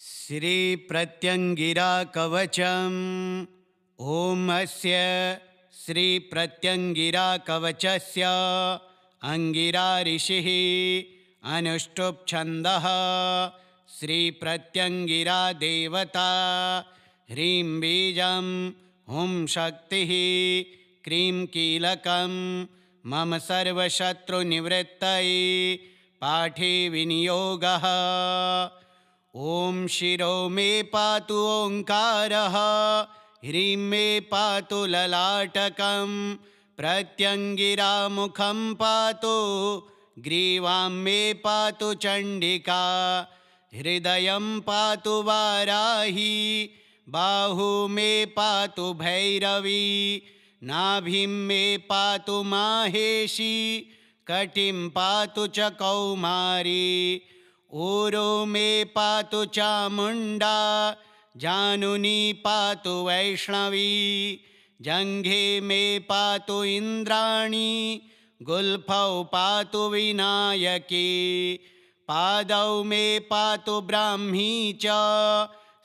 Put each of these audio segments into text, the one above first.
श्री प्रत्यंगिरा कवचम्। ओम अस्य श्री प्रत्यंगिरा कवचस्य अंगिरा ऋषिः अनुष्टुप् छन्दः। श्री प्रत्यंगिरा देवता ह्रीं बीजं हुं शक्तिः क्रीं कीलकं मम सर्वशत्रुनिवृत्तये पाठे विनियोगः। ओम शिरो मे पातु ओंकारः ह्रीं मे पातु ललाटकं प्रत्यंगिरा मुखं पातु ग्रीवां मे पातु चंडिका हृदयं पातु वाराही बाहु मे पातु भैरवी नाभिं मे पातु माहेशी कटिं पातु च कौमारी ऊरो मे पातु चामुण्डा जानुनी पातु वैष्णवी जङ्घे मे पातु इन्द्राणी गुल्फौ पातु विनायकी पादौ मे पातु ब्राह्मी च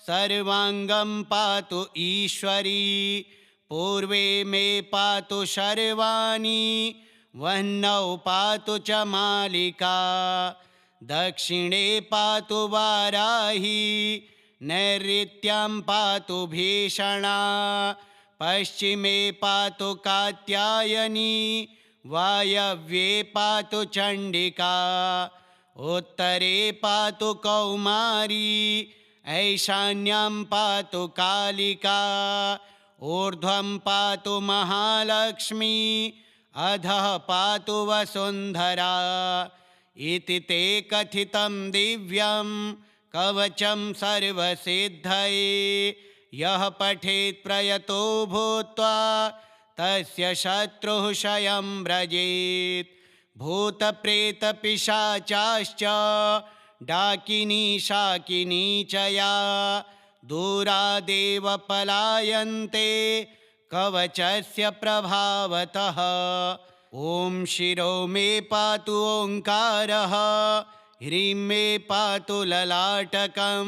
सर्वाङ्गं पातु ईश्वरी पूर्वे मे पातु शर्वाणि वह्नौ पातु च मालिका दक्षिणे पातु वाराही नैऋत्यां पातु भीषणा पश्चिमे पातु कात्यायनी वायव्ये पातु चण्डिका उत्तरे पातु कौमारी ऐशान्यां पातु कालिका ऊर्ध्वं पातु महालक्ष्मी अधः पातु वसुन्धरा इति ते कथितं दिव्यं कवचं सर्वसिद्धये यः पठेत् प्रयतो भूत्वा तस्य शत्रुः क्षयं व्रजेत्। भूतप्रेतपिशाचाश्च डाकिनी शाकिनी च या दूरादेव पलायन्ते कवचस्य प्रभावतः। ओम शिरो मे पातु ओंकारः ह्रीं मे पातु ललाटकं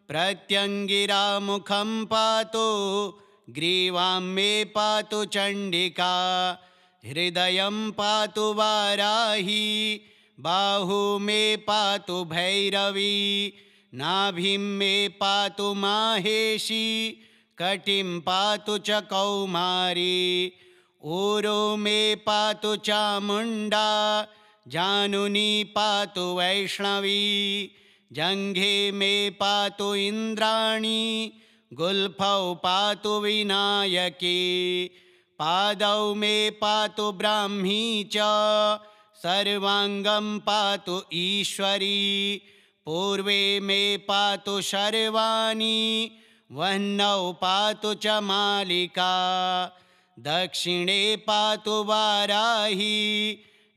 प्रत्यंगिरा मुखं पातु ग्रीवां मे पातु चण्डिका हृदयं पातु वाराही बाहु मे पातु भैरवी नाभिं मे पातु माहेशी कटिं पातु च कौमारी ऊरो मे पातु चामुण्डा जानुनी पातु वैष्णवी जङ्घे मे पातु इन्द्राणी गुल्फौ पातु विनायकी पादौ मे पातु ब्राह्मी च सर्वाङ्गं पातु ईश्वरी पूर्वे मे पातु शर्वाणि वह्नौ पातु च मालिका दक्षिणे पातु वाराही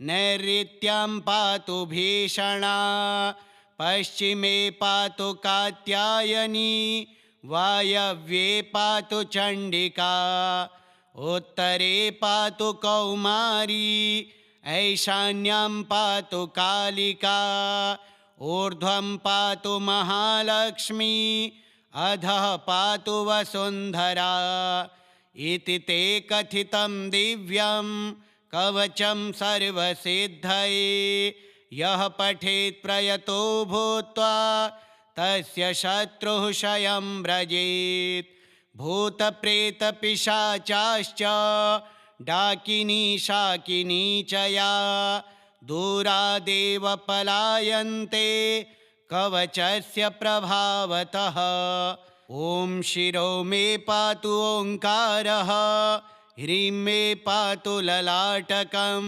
नैऋत्यां पातु भीषणा पश्चिमे पातु कात्यायनी वायव्ये पातु चण्डिका उत्तरे पातु कौमारी ऐशान्यां पातु कालिका ऊर्ध्वं पातु महालक्ष्मी अधः पातु वसुन्धरा इति ते कथितं दिव्यं कवचं सर्वसिद्धये यः पठेत् प्रयतो भूत्वा तस्य शत्रुः क्षयं व्रजेत्। भूतप्रेतपिशाचाश्च डाकिनी शाकिनी च या दूरादेव पलायन्ते कवचस्य प्रभावतः। ओम शिरो मे पातु ओंकारः ह्रीं मे पातु ललाटकं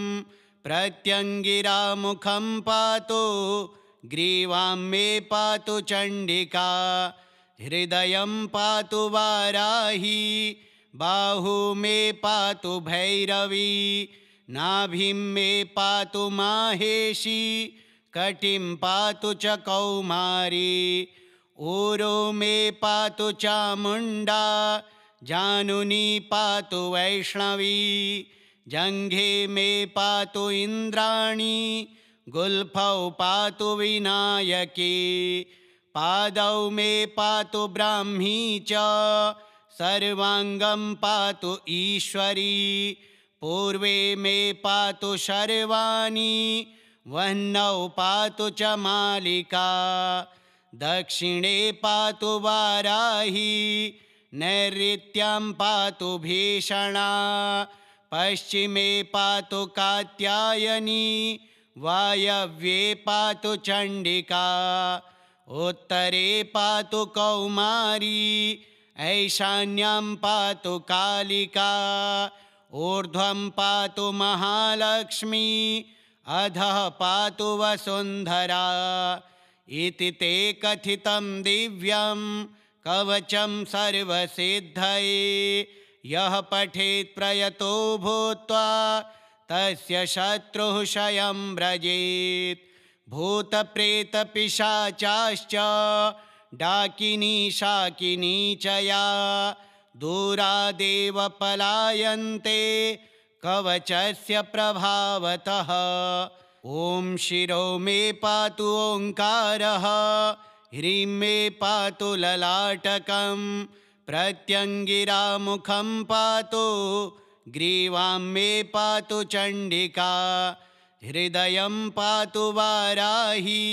प्रत्यंगिरा मुखं पातु ग्रीवां मे पातु चण्डिका हृदयं पातु वाराही बाहु मे पातु भैरवी नाभिं मे पातु माहेशी कटिं पातु च कौमारी ऊरो मे पातु चामुण्डा जानुनी पातु वैष्णवी जङ्घे मे पातु इन्द्राणी गुल्फौ पातु विनायकी पादौ मे पातु ब्राह्मी च सर्वाङ्गं पातु ईश्वरी पूर्वे मे पातु शर्वाणि वह्नौ पातु च मालिका दक्षिणे पातु वाराही नैऋत्यां पातु भीषणा पश्चिमे पातु कात्यायनी वायव्ये पातु चण्डिका उत्तरे पातु कौमारी ऐशान्यां पातु कालिका ऊर्ध्वं पातु महालक्ष्मी अधः पातु वसुन्धरा इति ते कथितं दिव्यं कवचं सर्वसिद्धये यः पठेत् प्रयतो भूत्वा तस्य शत्रुः क्षयं व्रजेत् भूतप्रेतपिशाचाश्च डाकिनी शाकिनी च या दूरादेव पलायन्ते कवचस्य प्रभावतः ॐ शिरो मे पातु ओङ्कारः ह्रीं मे पातु ललाटकं प्रत्यङ्गिरामुखं पातु ग्रीवां मे पातु चण्डिका हृदयं पातु वाराही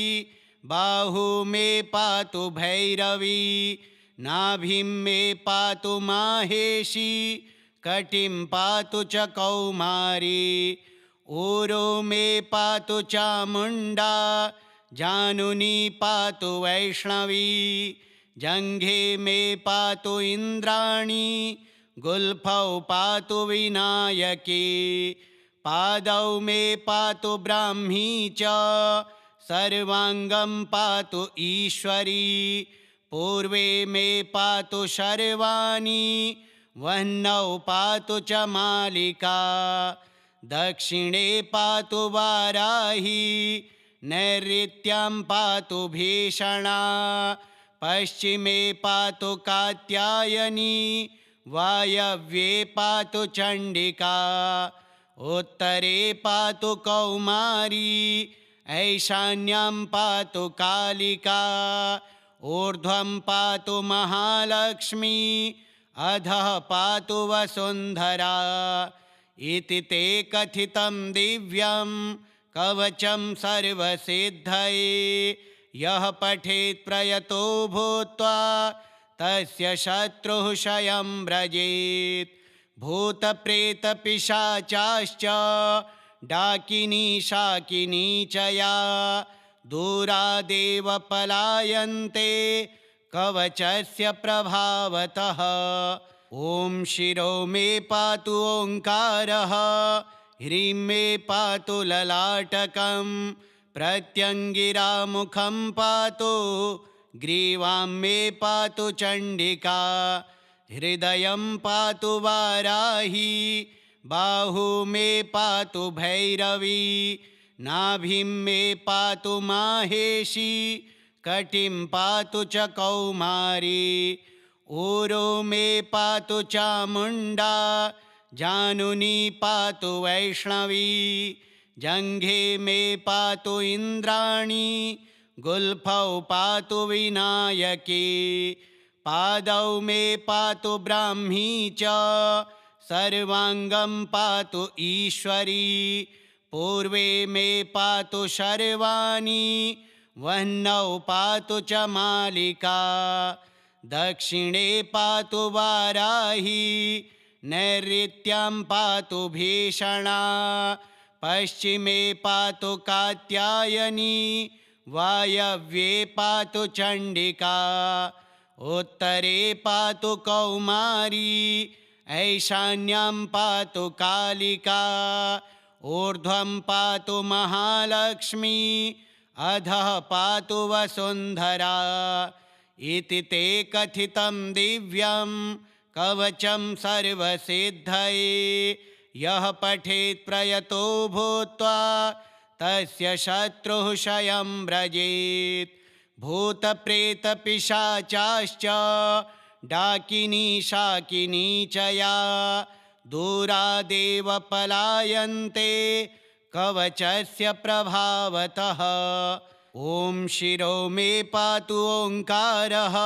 बाहू मे पातु भैरवी नाभिं मे पातु माहेशी कटिं पातु च कौमारी ऊरो मे पातु चामुण्डा जानुनी पातु वैष्णवी जङ्घे मे पातु इन्द्राणी गुल्फौ पातु विनायकी पादौ मे पातु ब्राह्मी च सर्वाङ्गं पातु ईश्वरी पूर्वे मे पातु शर्वाणि वह्नौ पातु च मालिका दक्षिणे पातु वाराही नैऋत्यां पातु भीषणा पश्चिमे पातु कात्यायनी वायव्ये पातु चण्डिका उत्तरे पातु कौमारी ऐशान्यां पातु कालिका ऊर्ध्वं पातु महालक्ष्मी अधः पातु वसुन्धरा इति ते कथितं दिव्यं कवचं सर्वसिद्धये यः पठेत् प्रयतो भूत्वा तस्य शत्रुः क्षयं व्रजेत् भूतप्रेतपिशाचाश्च डाकिनी शाकिनी च या दूरादेव पलायन्ते कवचस्य प्रभावतः ॐ शिरो मे पातु ओङ्कारः ह्रीं मे पातु ललाटकं प्रत्यङ्गिरामुखं पातु ग्रीवां मे पातु चण्डिका हृदयं पातु वाराही बाहू मे पातु भैरवी नाभिं मे पातु माहेशी कटिं पातु च कौमारी ऊरो मे पातु चामुण्डा जानुनी पातु वैष्णवी जङ्घे मे पातु इन्द्राणी गुल्फौ पातु विनायकी पादौ मे पातु ब्राह्मी च सर्वाङ्गं पातु ईश्वरी पूर्वे मे पातु शर्वाणि वह्नौ पातु च मालिका दक्षिणे पातु वाराही नैऋत्यां पातु भीषणा पश्चिमे पातु कात्यायनी वायव्ये पातु चण्डिका उत्तरे पातु कौमारी ऐशान्यां पातु कालिका ऊर्ध्वं पातु महालक्ष्मी अधः पातु वसुन्धरा इति ते कथितं दिव्यं कवचं सर्वसिद्धये यः पठेत् प्रयतो भूत्वा तस्य शत्रुः क्षयं व्रजेत् भूतप्रेतपिशाचाश्च डाकिनी शाकिनी च या दूरादेव पलायन्ते कवचस्य प्रभावतः ॐ शिरो मे पातु ओङ्कारः,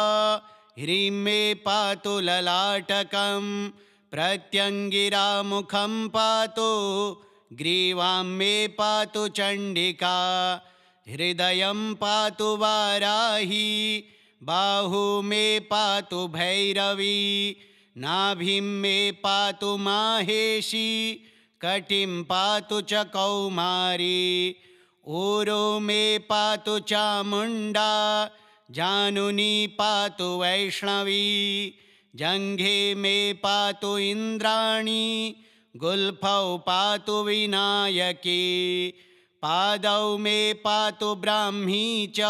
ह्रीं मे पातु ललाटकं, प्रत्यङ्गिरामुखं पातु, ग्रीवां मे पातु चण्डिका, हृदयं पातु वाराही, बाहु मे पातु भैरवी, नाभिं मे पातु माहेशी, कटिं पातु च कौमारी, ऊरो मे पातु चामुण्डा, जानुनी पातु वैष्णवी, जङ्घे मे पातु इन्द्राणी, गुल्फौ पातु विनायकी, पादौ मे पातु ब्राह्मी च,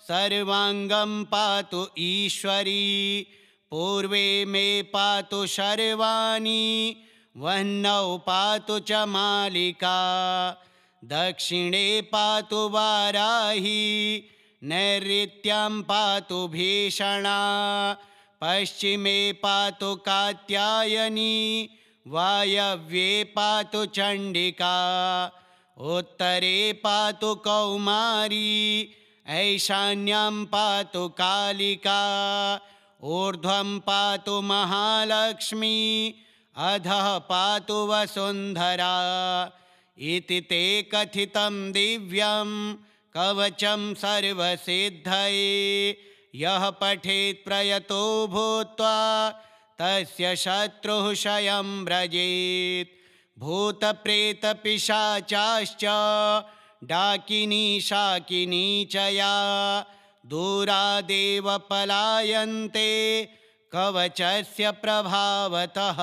सर्वाङ्गं पातु ईश्वरी, पूर्वे मे पातु शर्वाणि, वह्नौ पातु च मालिका, दक्षिणे पातु वाराही, नैऋत्यां पातु भीषणा, पश्चिमे पातु कात्यायनी, वायव्ये पातु चण्डिका, उत्तरे पातु कौमारी, ऐशान्यां पातु कालिका, ऊर्ध्वं पातु महालक्ष्मी, अधः पातु वसुन्धरा, इति ते कथितं दिव्यं कवचं सर्वसिद्धये, यः पठेत् प्रयतो भूत्वा तस्य शत्रुः क्षयं व्रजेत्। भूतप्रेतपिशाचाश्च डाकिनी शाकिनी च या, दूरादेव पलायन्ते कवचस्य प्रभावतः।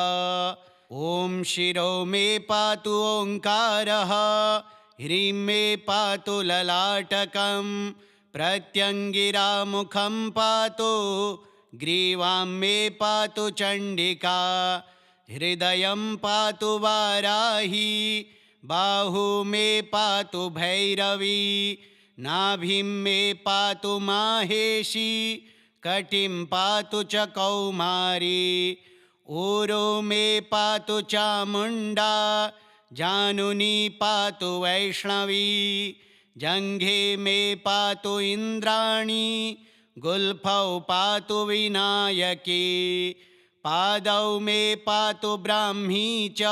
ॐ शिरो मे पातु ओङ्कारः, ह्रीं मे पातु ललाटकं, प्रत्यङ्गिरामुखं पातु, ग्रीवां मे पातु चण्डिका, हृदयं पातु वाराही, बाहु मे पातु भैरवी, नाभिं मे पातु माहेशी, कटिं पातु च कौमारी, ऊरो मे पातु चामुण्डा, जानुनी पातु वैष्णवी, जङ्घे मे पातु इन्द्राणी, गुल्फौ पातु विनायकी, पादौ मे पातु ब्राह्मी च,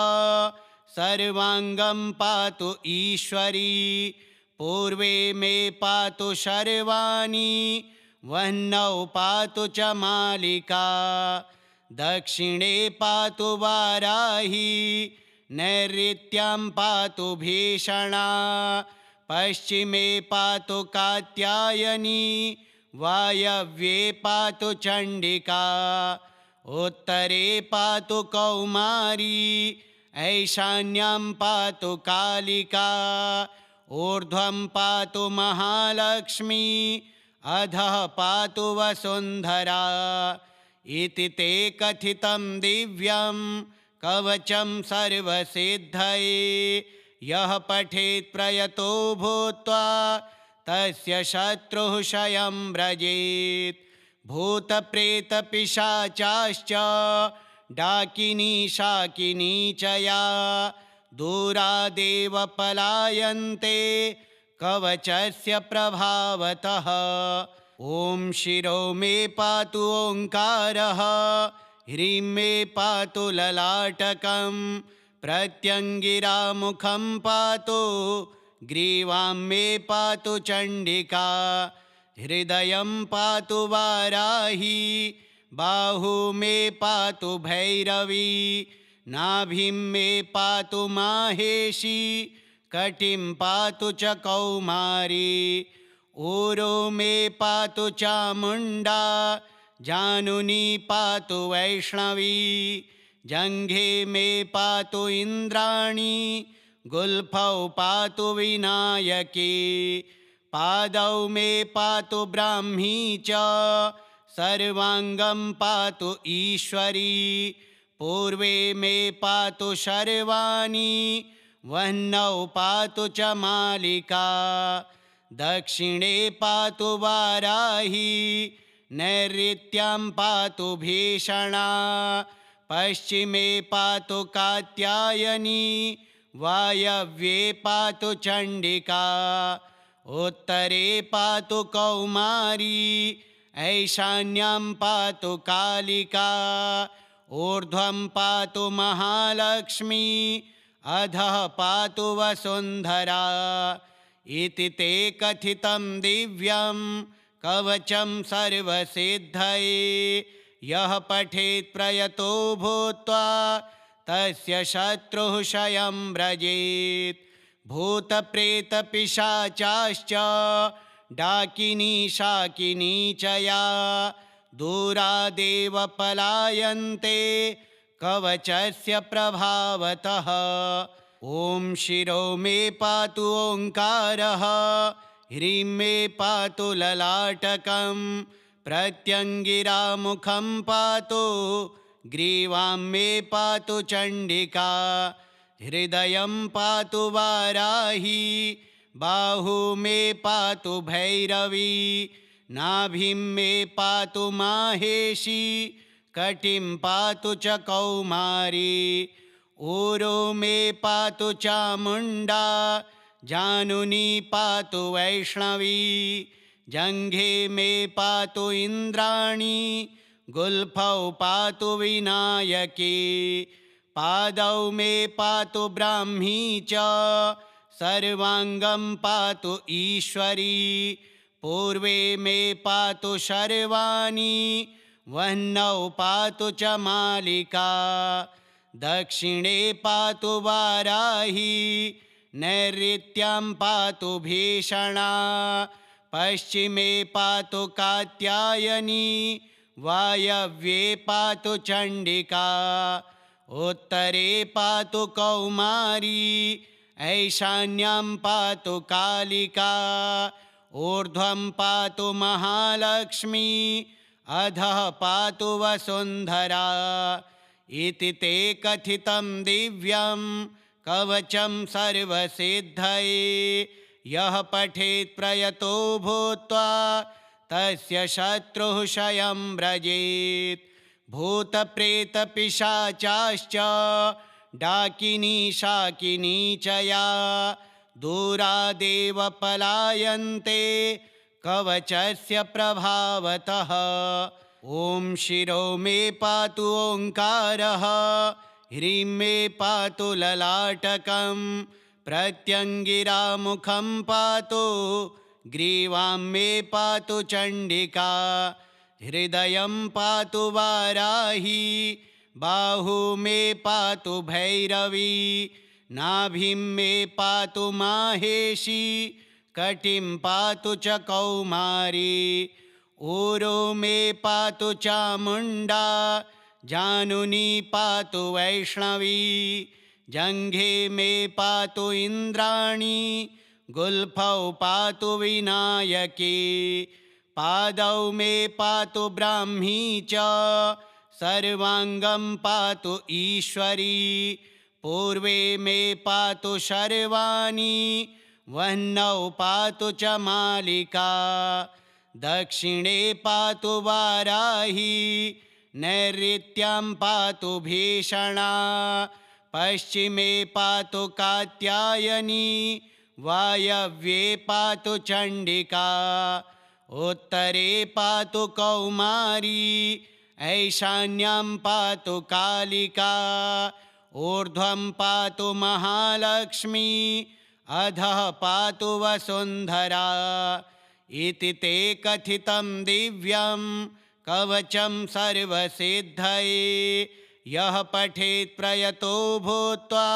सर्वाङ्गं पातु ईश्वरी, पूर्वे मे पातु शर्वाणि, वह्नौ पातु च मालिका, दक्षिणे पातु वाराही, नैऋत्यां पातु भीषणा, पश्चिमे पातु कात्यायनी, वायव्ये पातु चण्डिका, उत्तरे पातु कौमारी, ऐशान्यां पातु कालिका, ऊर्ध्वं पातु महालक्ष्मी, अधः पातु वसुन्धरा, इति ते कथितं दिव्यं कवचं सर्वसिद्धये, यः पठेत् प्रयतो भूत्वा तस्य शत्रुः क्षयं व्रजेत्। भूतप्रेतपिशाचाश्च डाकिनी शाकिनी च या, दूरादेव पलायन्ते कवचस्य प्रभावतः। ॐ शिरो मे पातु ओङ्कारः, ह्रीं मे पातु ललाटकं, प्रत्यङ्गिरामुखं पातु, ग्रीवां मे पातु चण्डिका, हृदयं पातु वाराही, बाहु मे पातु भैरवी, नाभिं मे पातु माहेशी, कटिं पातु च कौमारी, ऊरो मे पातु चामुण्डा, जानुनी पातु वैष्णवी, जङ्घे मे पातु इन्द्राणी, गुल्फौ पातु विनायकी, पादौ मे पातु ब्राह्मी च, सर्वाङ्गं पातु ईश्वरी, पूर्वे मे पातु शर्वाणि, वह्नौ पातु च मालिका, दक्षिणे पातु वाराही, नैऋत्यां पातु भीषणा, पश्चिमे पातु कात्यायनी, वायव्ये पातु चण्डिका, उत्तरे पातु कौमारी ऐशान्यां पातु कालिका ऊर्ध्वं पातु महालक्ष्मी अधः पातु वसुन्धरा इति ते कथितं दिव्यं कवचं सर्वसिद्धये यः पठेत् प्रयतो भूत्वा तस्य शत्रुः क्षयं व्रजेत् भूतप्रेतपिशाचाश्च डाकिनी शाकिनी च या दूरादेव पलायन्ते कवचस्य प्रभावतः ॐ शिरो मे पातु ओङ्कारः ह्रीं मे पातु ललाटकं प्रत्यङ्गिरामुखं पातु ग्रीवां मे पातु चण्डिका हृदयं पातु वाराही बाहू मे पातु भैरवी नाभिं मे पातु माहेशी कटिं पातु च कौमारी ऊरो मे पातु चामुण्डा जानुनी पातु वैष्णवी जङ्घे मे पातु इन्द्राणी गुल्फौ पातु विनायकी पादौ मे पातु ब्राह्मी च सर्वाङ्गं पातु ईश्वरी पूर्वे मे पातु शर्वाणि वह्नौ पातु च मालिका दक्षिणे पातु वाराही नैऋत्यां पातु भीषणा पश्चिमे पातु कात्यायनी वायव्ये पातु चण्डिका उत्तरे पातु कौमारी ऐशान्यां पातु कालिका ऊर्ध्वं पातु महालक्ष्मी अधः पातु वसुन्धरा इति ते कथितं दिव्यं कवचं सर्वसिद्धये यः पठेत् प्रयतो भूत्वा तस्य शत्रुः क्षयं व्रजेत् भूतप्रेतपिशाचाश्च डाकिनी शाकिनी च या दूरादेव पलायन्ते कवचस्य प्रभावतः ॐ शिरो मे पातु ओङ्कारः ह्रीं मे पातु ललाटकं प्रत्यङ्गिरामुखं पातु ग्रीवां मे पातु चण्डिका हृदयं पातु वाराही बाहू मे पातु भैरवी नाभिं मे पातु माहेशी कटिं पातु च कौमारी ऊरो मे पातु चामुण्डा जानुनी पातु वैष्णवी जङ्घे मे पातु इन्द्राणी गुल्फौ पातु विनायकी पादौ मे पातु ब्राह्मी च सर्वाङ्गं पातु ईश्वरी पूर्वे मे पातु शर्वाणि वह्नौ पातु च मालिका दक्षिणे पातु वाराही नैऋत्यां पातु भीषणा पश्चिमे पातु कात्यायनी वायव्ये पातु चण्डिका उत्तरे पातु कौमारी ऐशान्यां पातु कालिका ऊर्ध्वं पातु महालक्ष्मी अधः पातु वसुन्धरा इति ते कथितं दिव्यं कवचं सर्वसिद्धये यः पठेत् प्रयतो भूत्वा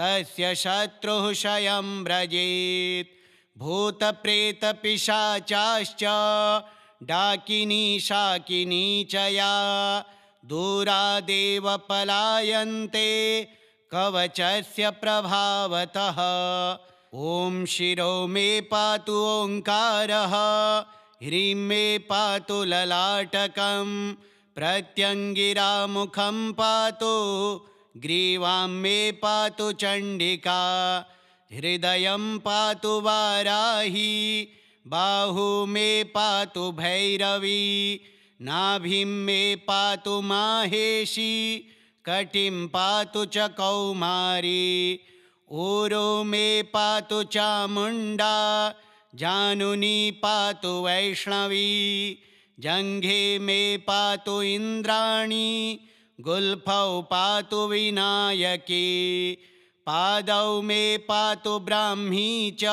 तस्य शत्रुः क्षयं व्रजेत् भूतप्रेतपिशाचाश्च डाकिनी शाकिनी च या दूरादेव पलायन्ते कवचस्य प्रभावतः ॐ शिरो मे पातु ओङ्कारः ह्रीं मे पातु ललाटकं प्रत्यङ्गिरामुखं पातु ग्रीवां मे पातु चण्डिका हृदयं पातु वाराही बाहू मे पातु भैरवी नाभिं मे पातु माहेशी कटिं पातु च कौमारी ऊरो मे पातु चामुण्डा जानुनी पातु वैष्णवी, जङ्घे मे पातु इन्द्राणी, गुल्फौ पातु विनायकी, पादौ मे पातु ब्राह्मी च,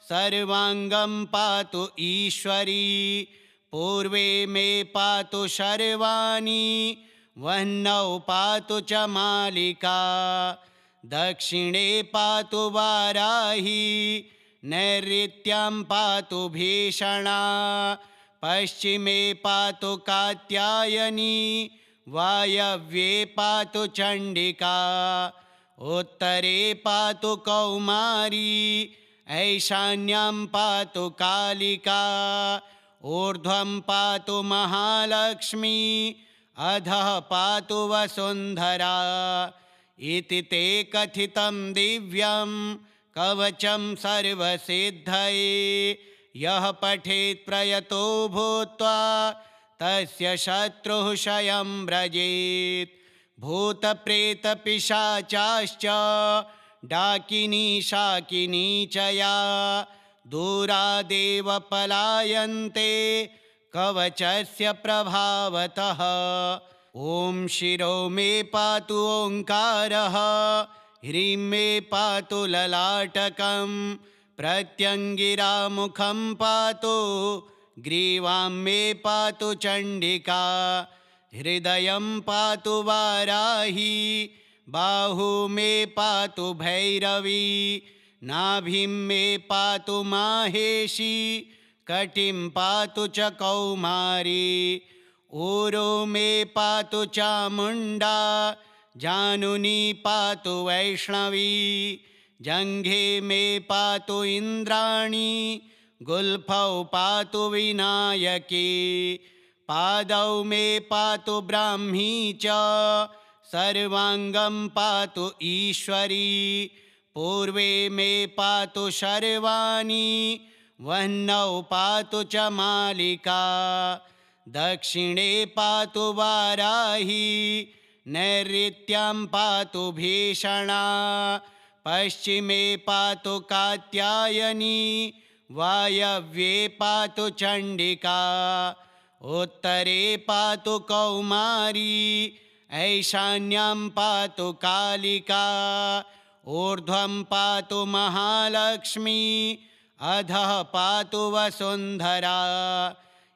सर्वाङ्गं पातु ईश्वरी, पूर्वे मे पातु शर्वाणि, वह्नौ पातु च मालिका, दक्षिणे पातु वाराही, नैऋत्यां पातु भीषणा, पश्चिमे पातु कात्यायनी, वायव्ये पातु चण्डिका, उत्तरे पातु कौमारी, ऐशान्यां पातु कालिका, ऊर्ध्वं पातु महालक्ष्मी, अधः पातु वसुन्धरा। इति ते कथितं दिव्यं कवचं सर्वसिद्धये, यः पठेत् प्रयतो भूत्वा तस्य शत्रुः क्षयं व्रजेत्। भूतप्रेतपिशाचाश्च डाकिनी शाकिनी च या, दूरादेव पलायन्ते कवचस्य प्रभावतः। ॐ शिरो मे पातु ओङ्कारः, ह्रीं मे पातु ललाटकं, प्रत्यङ्गिरा मुखं पातु, ग्रीवां मे पातु चण्डिका, हृदयं पातु वाराही, बाहू मे पातु भैरवी, नाभिं मे पातु माहेशी, कटिं पातु च कौमारी, ऊरो मे पातु चामुण्डा, जानुनी पातु वैष्णवी, जङ्घे मे पातु इन्द्राणी, गुल्फौ पातु विनायकी, पादौ मे पातु ब्राह्मी च, सर्वाङ्गं पातु ईश्वरी, पूर्वे मे पातु शर्वाणि, वह्नौ पातु च मालिका, दक्षिणे पातु वाराही, नैऋत्यां पातु भीषणा, पश्चिमे पातु कात्यायनी, वायव्ये पातु चण्डिका, उत्तरे पातु कौमारी, ऐशान्यां पातु कालिका, ऊर्ध्वं पातु महालक्ष्मी, अधः पातु वसुन्धरा।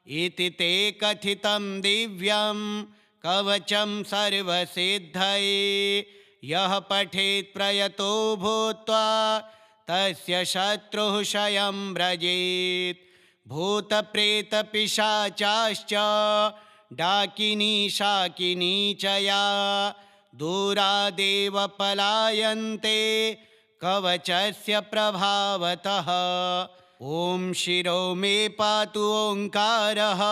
इति ते कथितं दिव्यं कवचं सर्वसिद्धये, यः पठेत् प्रयतो भूत्वा तस्य शत्रुः क्षयं व्रजेत्। भूतप्रेतपिशाचाश्च डाकिनी शाकिनी च या, दूरादेव पलायन्ते कवचस्य प्रभावतः। ॐ शिरो मे पातु ओङ्कारः,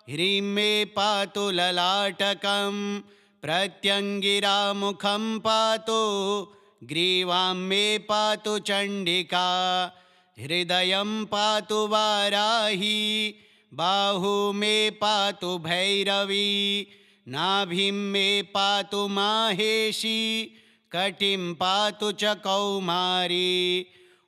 ह्रीं मे पातु ललाटकं, प्रत्यङ्गिरा मुखं पातु, ग्रीवां मे पातु चण्डिका, हृदयं पातु वाराही, बाहू मे पातु भैरवी, नाभिं मे पातु माहेशी, कटिं पातु च कौमारी,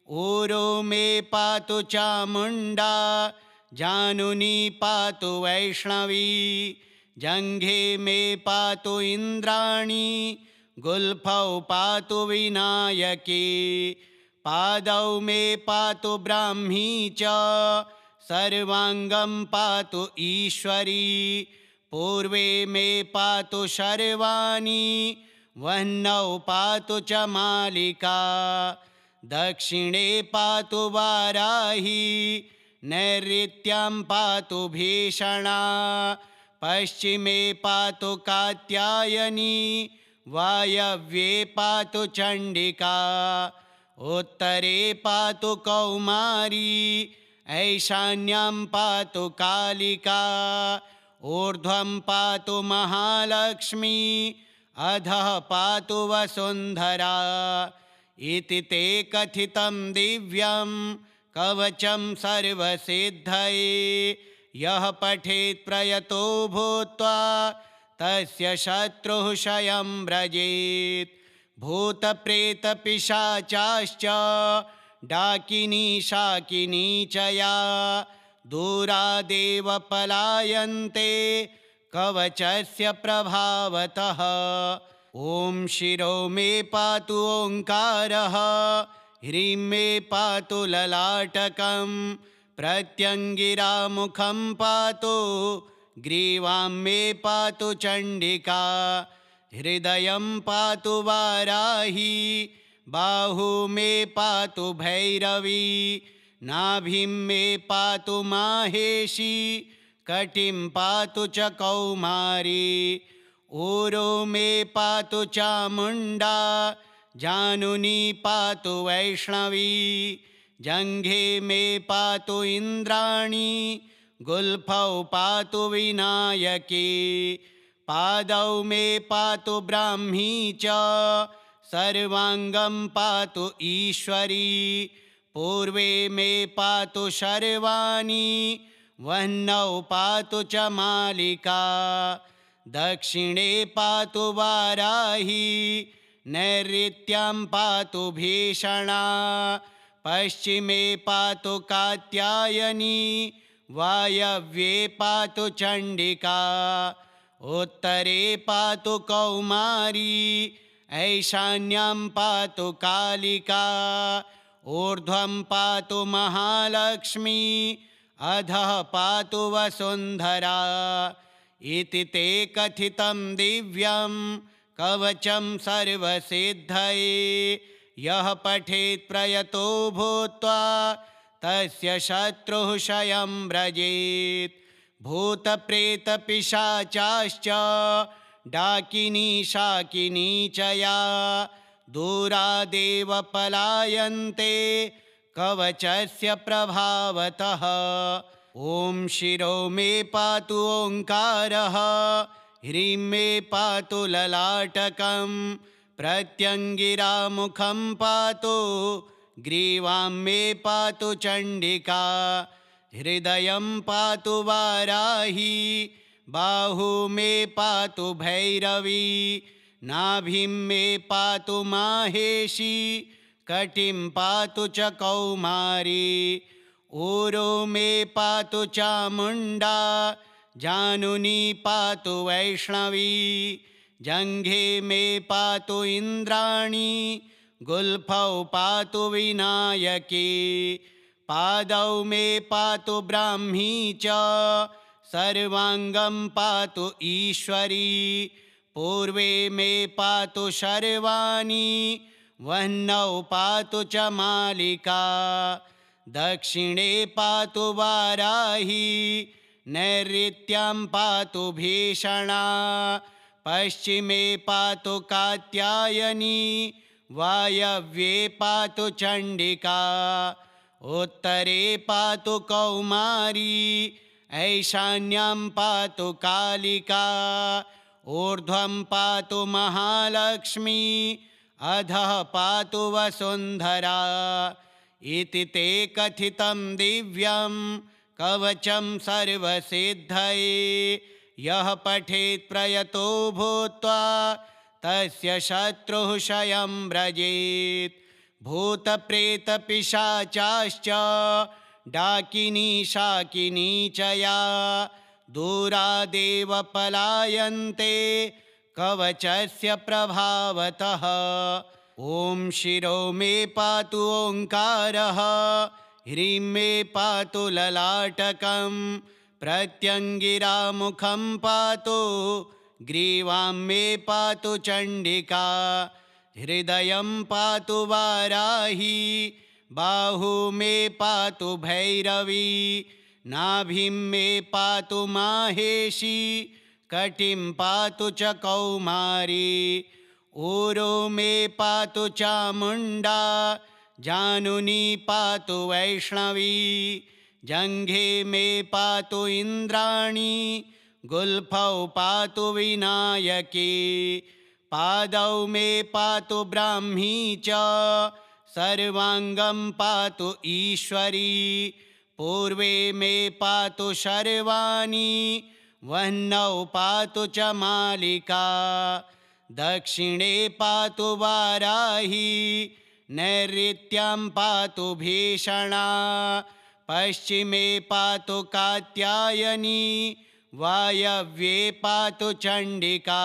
ऊरो मे पातु चामुण्डा, जानुनी पातु वैष्णवी, जङ्घे मे पातु इन्द्राणी, गुल्फौ पातु विनायकी, पादौ मे पातु ब्राह्मी च, सर्वाङ्गं पातु ईश्वरी, पूर्वे मे पातु शर्वाणि, वह्नौ पातु च मालिका, दक्षिणे पातु वाराही, नैऋत्यां पातु भीषणा, पश्चिमे पातु कात्यायनी, वायव्ये पातु चण्डिका, उत्तरे पातु कौमारी, ऐशान्यां पातु कालिका, ऊर्ध्वं पातु महालक्ष्मी, अधः पातु वसुन्धरा। इति ते कथितं दिव्यं कवचं सर्वसिद्धये, यः पठेत् प्रयतो भूत्वा तस्य शत्रुः क्षयं व्रजेत्। भूतप्रेतपिशाचाश्च डाकिनी शाकिनी च या दूरादेव पलायन्ते कवचस्य प्रभावतः। ॐ शिरो मे पातु ओङ्कारः, ह्रीं मे पातु ललाटकं, प्रत्यङ्गिरामुखं पातु, ग्रीवां मे पातु चण्डिका, हृदयं पातु वाराही, बाहु मे पातु भैरवी, नाभिं मे पातु माहेशी, कटिं पातु च कौमारी, ऊरो मे पातु चामुण्डा, जानुनी पातु वैष्णवी, जङ्घे मे पातु इन्द्राणी, गुल्फौ पातु विनायकी, पादौ मे पातु ब्राह्मी च, सर्वाङ्गं पातु ईश्वरी, पूर्वे मे पातु शर्वाणि, वह्नौ पातु च मालिका, दक्षिणे पातु वाराही, नैऋत्यां पातु भीषणा, पश्चिमे पातु कात्यायनी, वायव्ये पातु चण्डिका, उत्तरे पातु कौमारी, ऐशान्यां पातु कालिका, ऊर्ध्वं पातु महालक्ष्मी, अधः पातु वसुन्धरा। इति ते कथितं दिव्यं कवचं सर्वसिद्धये, यः पठेत् प्रयतो भूत्वा तस्य शत्रुः क्षयं व्रजेत्। भूतप्रेतपिशाचाश्च डाकिनी शाकिनी च या दूरादेव पलायन्ते कवचस्य प्रभावतः। ॐ शिरो मे पातु ओङ्कारः, ह्रीं मे पातु ललाटकं, प्रत्यङ्गिरामुखं पातु, ग्रीवां मे पातु चण्डिका, हृदयं पातु वाराही, बाहु मे पातु भैरवी, नाभिं मे पातु माहेशी, कटिं पातु च कौमारी, ऊरो मे पातु चामुण्डा, जानुनी पातु वैष्णवी, जङ्घे मे पातु इन्द्राणी, गुल्फौ पातु विनायकी, पादौ मे पातु ब्राह्मी च, सर्वाङ्गं पातु ईश्वरी, पूर्वे मे पातु शर्वाणि, वह्नौ पातु च मालिका, दक्षिणे पातु वाराही, नैऋत्यां पातु भीषणा, पश्चिमे पातु कात्यायनी, वायव्ये पातु चण्डिका, उत्तरे पातु कौमारी, ऐशान्यां पातु कालिका, ऊर्ध्वं पातु महालक्ष्मी, अधः पातु वसुन्धरा। इति ते कथितं दिव्यं कवचं सर्वसिद्धये, यः पठेत् प्रयतो भूत्वा तस्य शत्रुः क्षयं व्रजेत्। भूतप्रेतपिशाचाश्च डाकिनी शाकिनी च या दूरादेव पलायन्ते कवचस्य प्रभावतः। ॐ शिरो मे पातु ओङ्कारः, ह्रीं मे पातु ललाटकं, प्रत्यङ्गिरामुखं पातु, ग्रीवां मे पातु चण्डिका, हृदयं पातु वाराही, बाहु मे पातु भैरवी, नाभिं मे पातु माहेशी, कटिं पातु च कौमारी, ऊरो मे पातु चामुण्डा, जानुनी पातु वैष्णवी, जङ्घे मे पातु इन्द्राणी, गुल्फौ पातु विनायकी, पादौ मे पातु ब्राह्मी च, सर्वाङ्गं पातु ईश्वरी, पूर्वे मे पातु शर्वाणि, वह्नौ पातु च मालिका, दक्षिणे पातु वाराही, नैऋत्यां पातु भीषणा, पश्चिमे पातु कात्यायनी, वायव्ये पातु चण्डिका,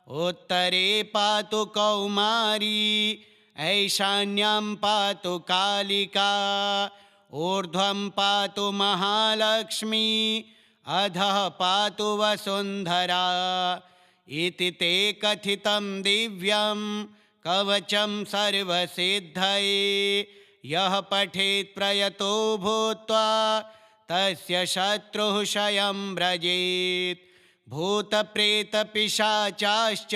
उत्तरे पातु कौमारी, ऐशान्यां पातु कालिका, ऊर्ध्वं पातु महालक्ष्मी, अधः पातु वसुन्धरा। इति ते कथितं दिव्यं कवचं सर्वसिद्धये। यः पठेत् प्रयतो भूत्वा तस्य शत्रुः क्षयं व्रजेत्। भूतप्रेतपिशाचाश्च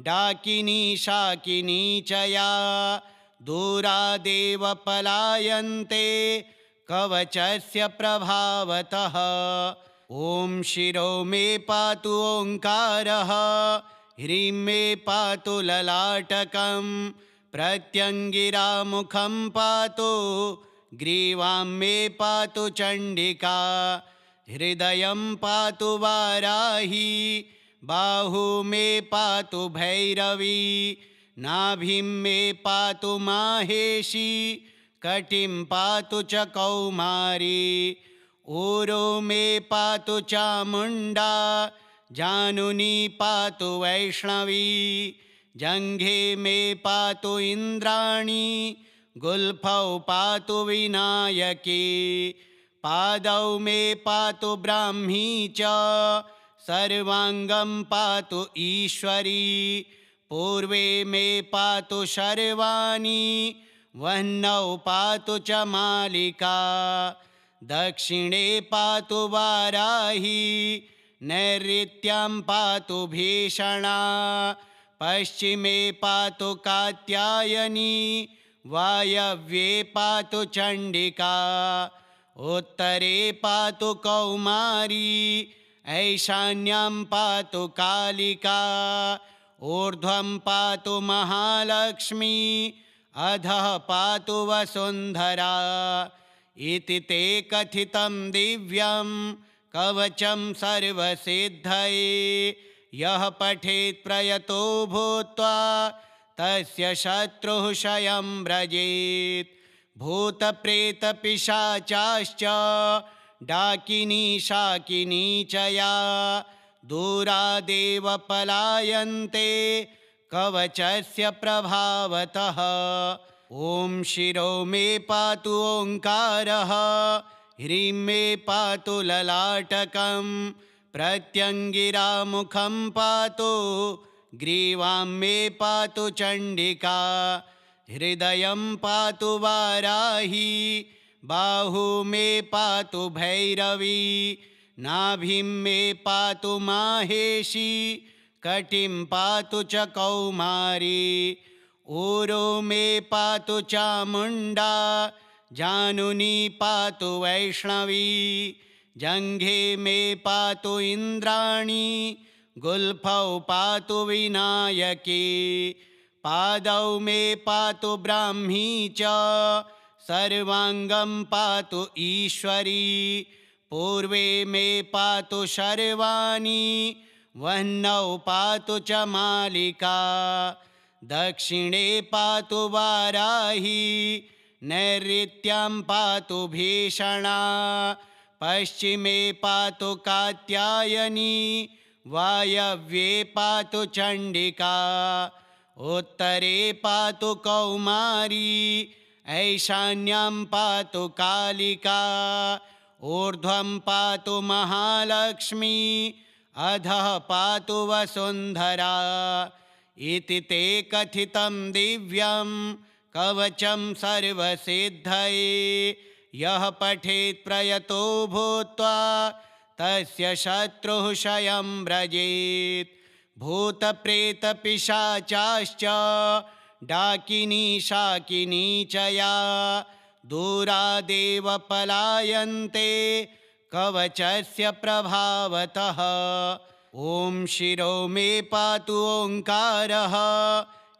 डाकिनी शाकिनी च या, दूरादेव पलायन्ते कवचस्य प्रभावतः। ॐ शिरो मे पातु ओङ्कारः, ह्रीं मे पातु ललाटकं, प्रत्यङ्गिरा मुखं पातु, ग्रीवां मे पातु चण्डिका, हृदयं पातु वाराही, बाहू मे पातु भैरवी, नाभिं मे पातु माहेशी, कटिं पातु च कौमारी, ऊरो मे पातु चामुण्डा, जानुनी पातु वैष्णवी, जङ्घे मे पातु इन्द्राणी, गुल्फौ पातु विनायकी, पादौ मे पातु ब्राह्मी च, सर्वाङ्गं पातु ईश्वरी, पूर्वे मे पातु शर्वाणि, वह्नौ पातु च मालिका, दक्षिणे पातु वाराही, नैऋत्यां पातु भीषणा, पश्चिमे पातु कात्यायनी, वायव्ये पातु चण्डिका, उत्तरे पातु कौमारी, ऐशान्यां पातु कालिका, ऊर्ध्वं पातु महालक्ष्मी, अधः पातु वसुन्धरा। इति ते कथितं दिव्यं कवचं सर्वसिद्धये। यः पठेत् प्रयतो भूत्वा तस्य शत्रुः क्षयं व्रजेत्। भूतप्रेतपिशाचाश्च डाकिनी शाकिनी च या, दूरादेव पलायन्ते कवचस्य प्रभावतः। ॐ शिरो मे पातु ओङ्कारः, ह्रीं मे पातु ललाटकं, प्रत्यङ्गिरा मुखं पातु, ग्रीवां मे पातु चण्डिका, हृदयं पातु वाराही, बाहू मे पातु भैरवी, नाभिं मे पातु माहेशी, कटिं पातु च कौमारी, ऊरो मे पातु चामुण्डा, जानुनी पातु वैष्णवी, जङ्घे मे पातु इन्द्राणी, गुल्फौ पातु विनायकी, पादौ मे पातु ब्राह्मी च, सर्वाङ्गं पातु ईश्वरी, पूर्वे मे पातु शर्वाणि, वह्नौ पातु च मालिका, दक्षिणे पातु वाराही, नैऋत्यां पातु भीषणा, पश्चिमे पातु कात्यायनी, वायव्ये पातु चण्डिका, उत्तरे पातु कौमारी, ऐशान्यां पातु कालिका, ऊर्ध्वं पातु महालक्ष्मी, अधः पातु वसुन्धरा। इति ते कथितं दिव्यं कवचं सर्वसिद्धये। यः पठेत् प्रयतो भूत्वा तस्य शत्रुः क्षयं व्रजेत्। भूतप्रेतपिशाचाश्च डाकिनी शाकिनी च या, दूरादेव पलायन्ते कवचस्य प्रभावतः। ॐ शिरो मे पातु ओङ्कारः,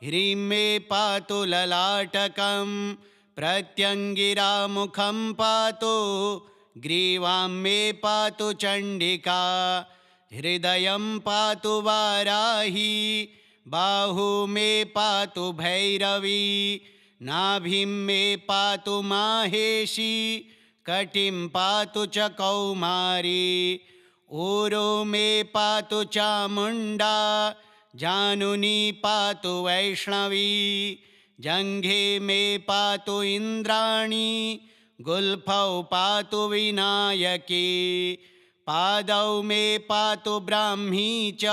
ह्रीं मे पातु ललाटकं, प्रत्यङ्गिरा मुखं पातु, ग्रीवां मे पातु चण्डिका, हृदयं पातु वाराही, बाहु मे पातु भैरवी, नाभिं मे पातु माहेशी, कटिं पातु च कौमारी, ऊरो मे पातु चामुण्डा, जानुनी पातु वैष्णवी, जङ्घे मे पातु इन्द्राणी, गुल्फौ पातु विनायकी, पादौ मे पातु ब्राह्मी च,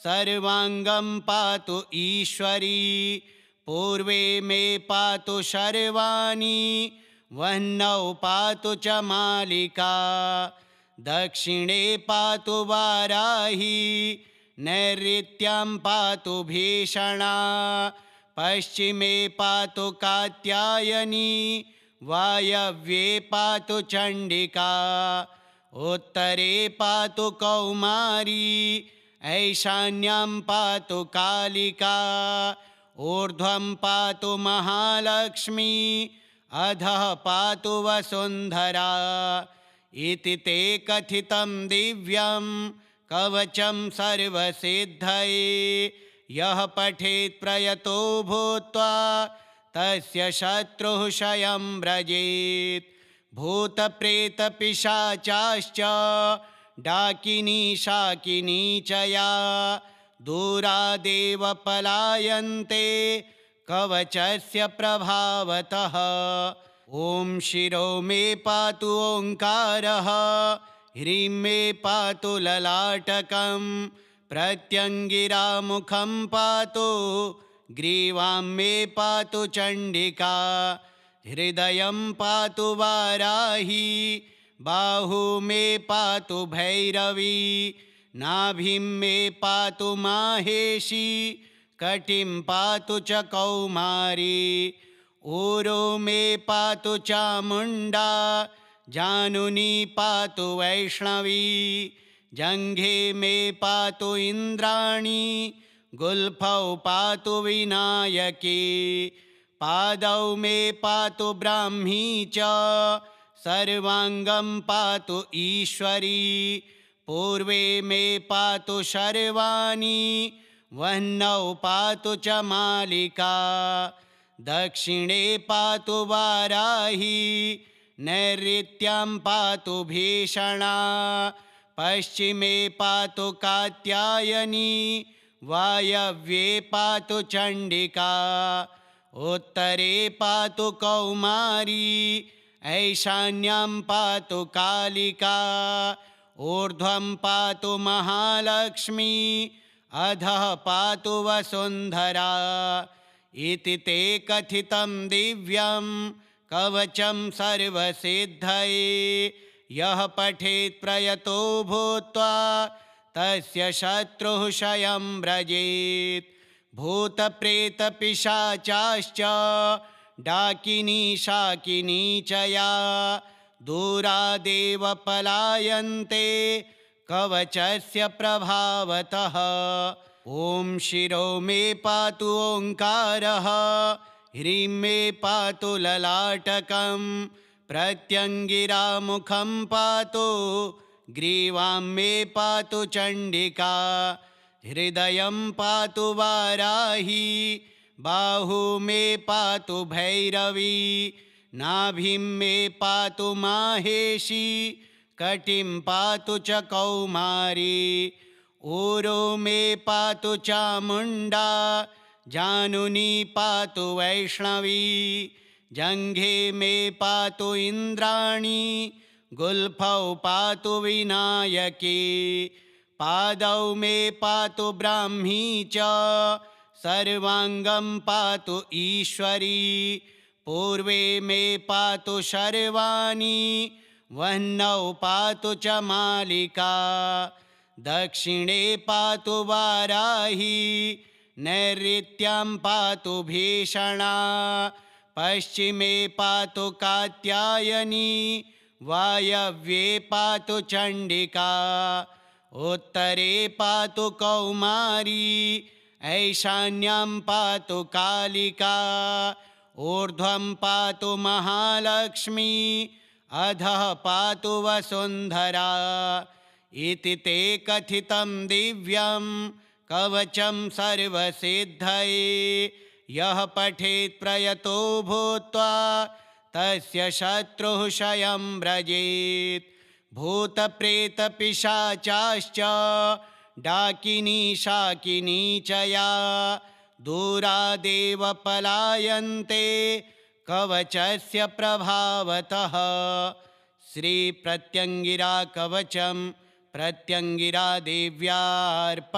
सर्वाङ्गं पातु ईश्वरी, पूर्वे मे पातु शर्वाणि, वह्नौ पातु च मालिका, दक्षिणे पातु वाराही, नैऋत्यां पातु भीषणा, पश्चिमे पातु कात्यायनी, वायव्ये पातु चण्डिका, उत्तरे पातु कौमारी, ऐशान्यां पातु कालिका, ऊर्ध्वं पातु महालक्ष्मी, अधः पातु वसुन्धरा। इति ते कथितं दिव्यं कवचं सर्वसिद्धये, यः पठेत् प्रयतो भूत्वा तस्य शत्रुः क्षयं व्रजेत्। भूतप्रेतपिशाचाश्च डाकिनी शाकिनी च या, दूरादेव पलायन्ते कवचस्य प्रभावतः। ॐ शिरो मे पातु ओङ्कारः, ह्रीं मे पातु ललाटकं, प्रत्यङ्गिरामुखं पातु, ग्रीवां मे पातु चण्डिका, हृदयं पातु वाराही, बाहु मे पातु भैरवी, नाभिं मे पातु माहेशी, कटिं पातु च कौमारी, ऊरो मे पातु चामुण्डा, जानुनी पातु वैष्णवी, जङ्घे मे पातु इन्द्राणी, गुल्फौ पातु विनायकी, पादौ मे पातु ब्राह्मी च, सर्वाङ्गं पातु ईश्वरी, पूर्वे मे पातु शर्वाणि, वह्नौ पातु च मालिका, दक्षिणे पातु वाराही, नैऋत्यां पातु भीषणा, पश्चिमे पातु कात्यायनी, वायव्ये पातु चण्डिका, उत्तरे पातु कौमारी, ऐशान्यां पातु कालिका, ऊर्ध्वं पातु महालक्ष्मी, अधः पातु वसुन्धरा। इति ते कथितं दिव्यं कवचं सर्वसिद्धये, यः पठेत् प्रयतो भूत्वा तस्य शत्रुः क्षयं व्रजेत्। भूतप्रेतपिशाचाश्च डाकिनी शाकिनी च या, दूरादेव पलायन्ते कवचस्य प्रभावतः। ॐ शिरो मे पातु ओङ्कारः, ह्रीं मे पातु ललाटकं, प्रत्यङ्गिरामुखं पातु, ग्रीवां मे पातु चण्डिका, हृदयं पातु वाराही, बाहु मे पातु भैरवी, नाभिं मे पातु माहेशी, कटिं पातु च कौमारी, ऊरो मे पातु चामुण्डा, जानुनी पातु वैष्णवी, जङ्घे मे पातु इन्द्राणी, गुल्फौ पातु विनायकी, पादौ मे पातु ब्राह्मी च, सर्वाङ्गं पातु ईश्वरी, पूर्वे मे पातु शर्वाणि, वह्नौ पातु च मालिका, दक्षिणे पातु वाराही, नैऋत्यां पातु भीषणा, पश्चिमे पातु कात्यायनी, वायव्ये पातु चण्डिका, उत्तरे पातु कौमारी, ऐशान्यां पातु कालिका, ऊर्ध्वं पातु महालक्ष्मी, अधः पातु वसुन्धरा। इति ते कथितं दिव्यं कवचं सर्वसिद्धये यः पठेत् प्रयतो भूत्वा तस्य शत्रुः क्षयं व्रजेत् भूतप्रेतपिशाचाश्च डाकिनी शाकिनी च या दूरादेव पलायन्ते कवचस्य प्रभावतः श्रीप्रत्यङ्गिरा कवचं प्रत्यङ्गिरा देव्यार्पणमस्तु।